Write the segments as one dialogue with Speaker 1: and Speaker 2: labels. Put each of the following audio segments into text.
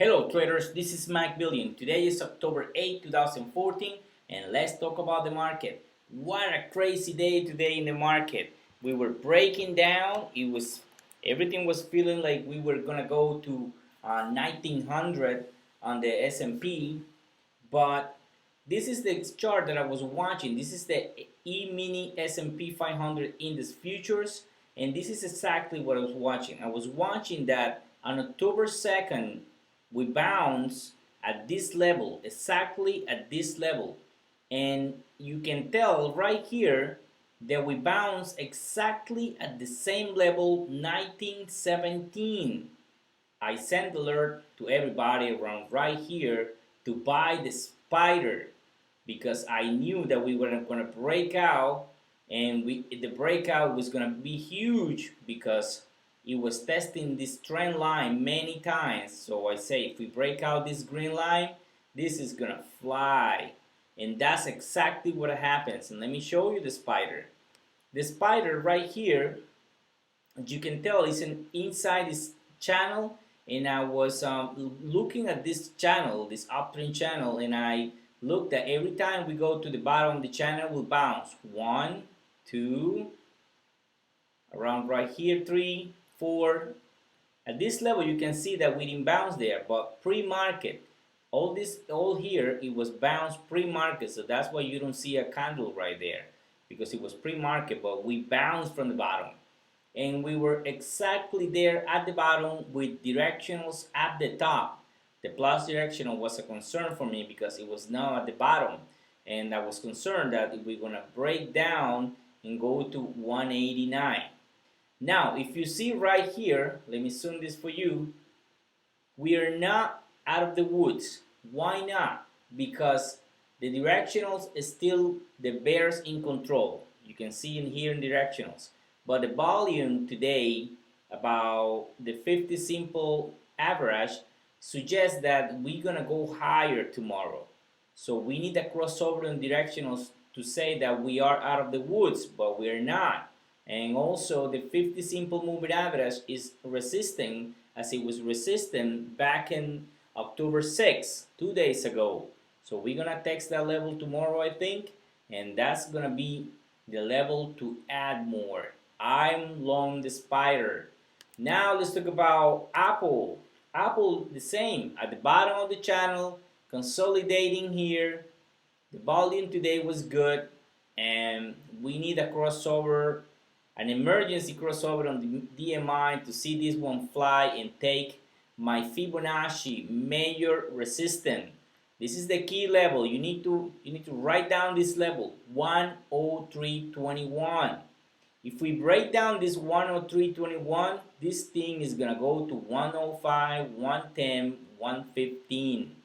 Speaker 1: Hello traders, this is Mike Billion. Today is October 8, 2014 and let's talk about the market. What a crazy day today in the market. We were breaking down. Everything was feeling like we were gonna go to 1900 on the S&P, but this is the chart that I was watching. This is the E-mini S&P 500 Index Futures, and this is exactly what I was watching. I was watching that on October 2nd, we bounce at this level, exactly at this level. And you can tell right here that we bounce exactly at the same level 1917. I sent alert to everybody around right here to buy the spider because I knew that we were going to break out, and the breakout was going to be huge because it was testing this trend line many times. So I say if we break out this green line, this is going to fly. And that's exactly what happens. And let me show you the spider. The spider right here, as you can tell, is inside this channel, and I was looking at this channel, this uptrend channel, and I looked at every time we go to the bottom of the channel, we'll bounce. 1, 2, around right here, 3, 4. At this level, you can see that we didn't bounce there, but pre-market, all here, it was bounced pre-market, so that's why you don't see a candle right there, because it was pre-market, but we bounced from the bottom. And we were exactly there at the bottom with directionals at the top. The plus directional was a concern for me because it was now at the bottom, and I was concerned that if we're going to break down and go to 189. Now, if you see right here, let me zoom this for you, we are not out of the woods. Why not? Because the directionals is still the bears in control. You can see in here in directionals. But the volume today, about the 50 simple average, suggests that we're gonna go higher tomorrow. So we need a crossover in directionals to say that we are out of the woods, but we're not. And also the 50 simple moving average is resisting as it was resisting back in October 6, 2 days ago. So we're gonna test that level tomorrow, I think, and that's gonna be the level to add more. I'm long the spider. Now let's talk about Apple. Apple the same, at the bottom of the channel, consolidating here. The volume today was good, and we need a crossover, an emergency crossover on the DMI to see this one fly and take my Fibonacci major resistance. This is the key level. You need to write down this level, 103.21. If we break down this 103.21, this thing is gonna go to 105, 110, 115.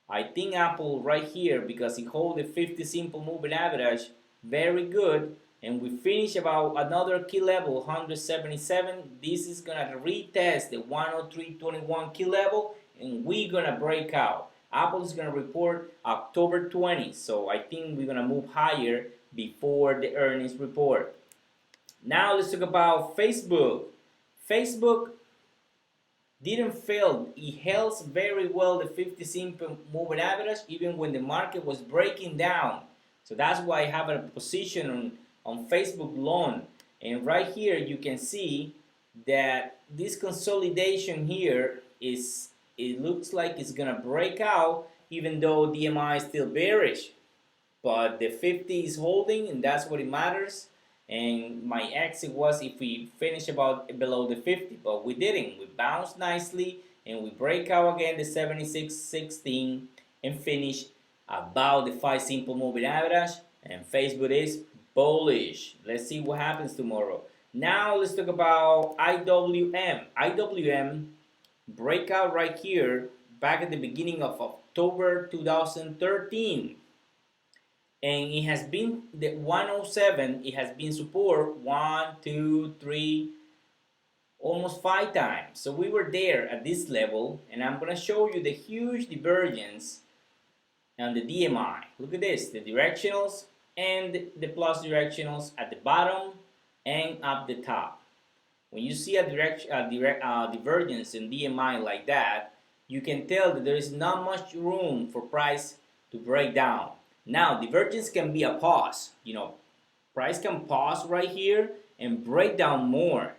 Speaker 1: I think Apple right here, because it holds the 50 simple moving average very good, and we finish about another key level 177. This is gonna retest the 103.21 key level, and we're gonna break out. Apple is gonna report October 20, so I think we're gonna move higher before the earnings report. Now let's talk about Facebook. Facebook didn't fail. It held very well the 50 simple moving average even when the market was breaking down. So that's why I have a position on Facebook long. And right here you can see that this consolidation here it looks like it's gonna break out even though DMI is still bearish. But the 50 is holding, and that's what it matters. And my exit was if we finish about below the 50, but we didn't. We bounced nicely and we break out again the 76.16 and finish about the 5 simple moving average, and Facebook is bullish. Let's see what happens tomorrow. Now let's talk about IWM. IWM breakout right here back at the beginning of October 2013. And it has been the 107, it has been support 1, 2, 3, almost 5 times. So we were there at this level, and I'm going to show you the huge divergence on the DMI. Look at this, the directionals and the plus directionals at the bottom and up the top. When you see a divergence in DMI like that, you can tell that there is not much room for price to break down. Now, divergence can be a pause. Price can pause right here and break down more.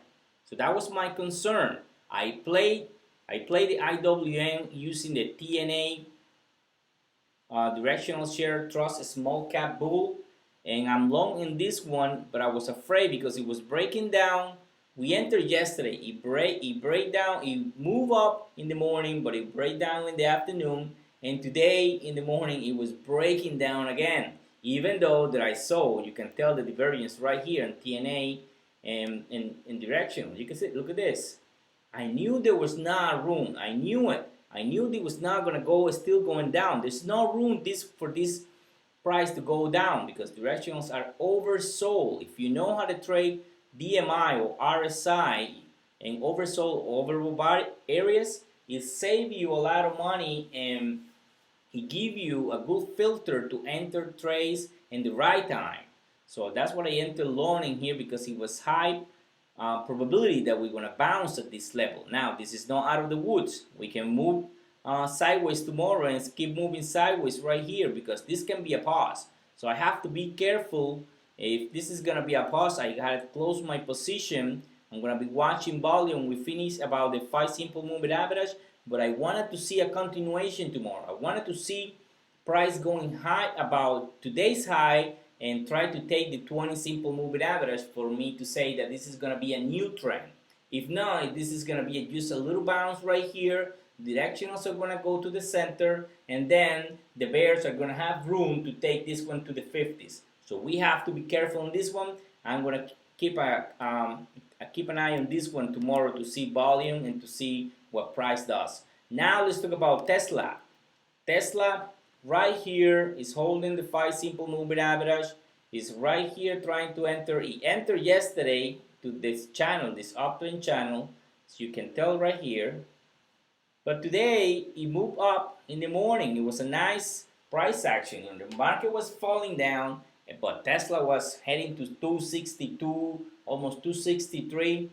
Speaker 1: So that was my concern. I played the IWM using the TNA directional share trust small cap bull, and I'm long in this one, but I was afraid because it was breaking down. We entered yesterday. It moved up in the morning, but it break down in the afternoon. And today in the morning, it was breaking down again. Even though that I saw, you can tell the divergence right here in TNA and in direction. You can see, look at this. I knew there was not room. I knew it. I knew it was not gonna go, still going down. There's no room for this price to go down because directionals are oversold. If you know how to trade DMI or RSI and oversold overbought areas, it save you a lot of money and it give you a good filter to enter trades in the right time. So that's what I entered long in here because it was high probability that we're gonna bounce at this level. Now this is not out of the woods. We can move sideways tomorrow and keep moving sideways right here because this can be a pause. So I have to be careful. If this is gonna be a pause, I gotta close my position. I'm gonna be watching volume. We finished about the 5 simple moving average, but I wanted to see a continuation tomorrow. I wanted to see price going high about today's high and try to take the 20 simple moving average for me to say that this is going to be a new trend. If not, this is going to be just a little bounce right here. Directionals are going to go to the center, and then the bears are going to have room to take this one to the 50s. So we have to be careful on this one. I'm going to keep an eye on this one tomorrow to see volume and to see what price does. Now let's talk about Tesla. Tesla right here is holding the 5 simple moving average. Is right here trying to enter. He entered yesterday to this channel, this uptrend channel, so you can tell right here. But today he moved up in the morning. It was a nice price action, and the market was falling down, but Tesla was heading to 262, almost 263.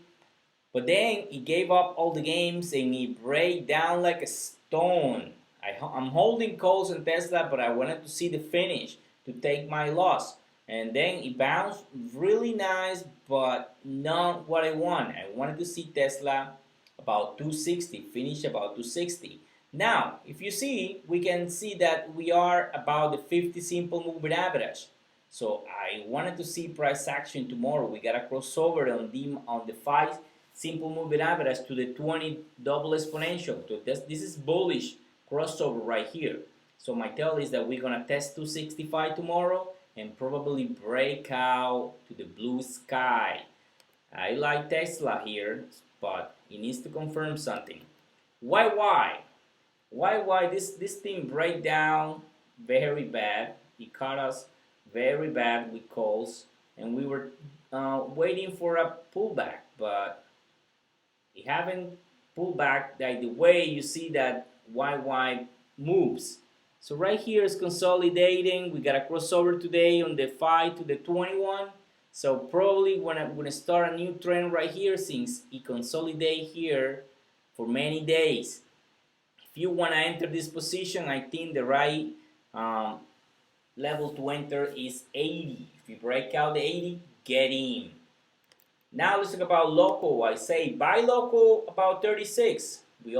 Speaker 1: But then he gave up all the games and he break down like a stone. I'm holding calls on Tesla, but I wanted to see the finish to take my loss. And then it bounced really nice, but not what I want. I wanted to see Tesla about 260, finish about 260. Now, if you see, we can see that we are about the 50 simple moving average. So I wanted to see price action tomorrow. We got a crossover on the 5 simple moving average to the 20 double exponential. So this is bullish crossover right here. So my tell is that we're gonna test 265 tomorrow and probably break out to the blue sky. I like Tesla here, but it needs to confirm something. Why this thing break down very bad. It caught us very bad with calls, and we were waiting for a pullback, but it haven't pulled back like the way you see that YY moves. So right here is consolidating. We got a crossover today on the 5 to the 21. So probably when I'm going to start a new trend right here since it consolidate here for many days. If you want to enter this position, I think the right level to enter is 80. If you break out the 80, get in. Now let's talk about local. I say buy local about 36. We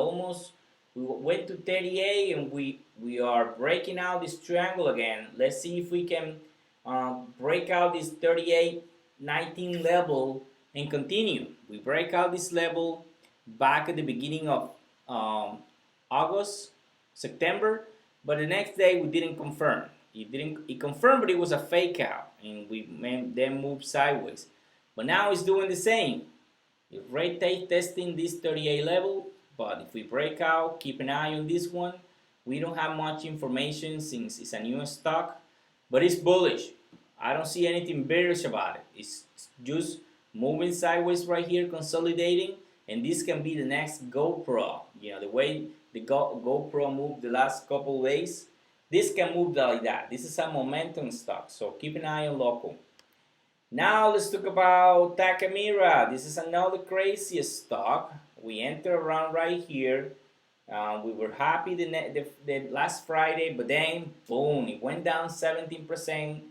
Speaker 1: went to 38 and we are breaking out this triangle again. Let's see if we can break out this 38.19 level and continue. We break out this level back at the beginning of August, September, but the next day we didn't confirm. It confirmed, but it was a fake out, and we then moved sideways. But now it's doing the same. If rate testing this 38 level, but if we break out, keep an eye on this one. We don't have much information since it's a new stock, but it's bullish. I don't see anything bearish about it. It's just moving sideways right here, consolidating, and this can be the next GoPro. You know, the way the GoPro moved the last couple of days, this can move like that. This is a momentum stock, so keep an eye on local. Now let's talk about Takamura. This is another crazy stock. We enter around right here. We were happy the last Friday, but then boom, it went down 17%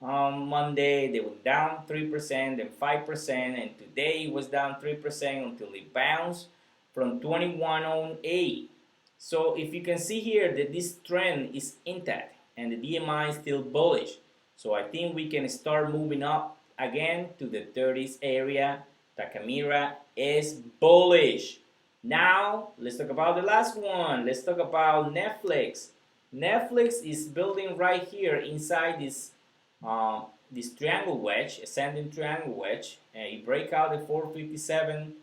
Speaker 1: on Monday. They went down 3%, then 5%, and today it was down 3% until it bounced from 2108. So if you can see here that this trend is intact and the DMI is still bullish. So I think we can start moving up again to the 30s area. Takamura is bullish. Now, let's talk about the last one. Let's talk about Netflix. Netflix is building right here inside this triangle wedge, ascending triangle wedge. It break out the 457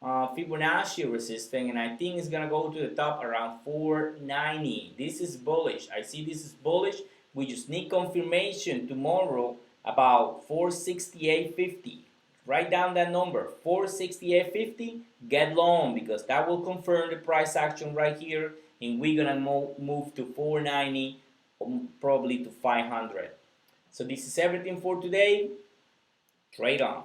Speaker 1: Fibonacci resistance, and I think it's gonna go to the top around 490. This is bullish. I see this is bullish. We just need confirmation tomorrow about 468.50. Write down that number, 468.50. Get long, because that will confirm the price action right here, and we're gonna move to 490, probably to 500. So this is everything for today. Trade on.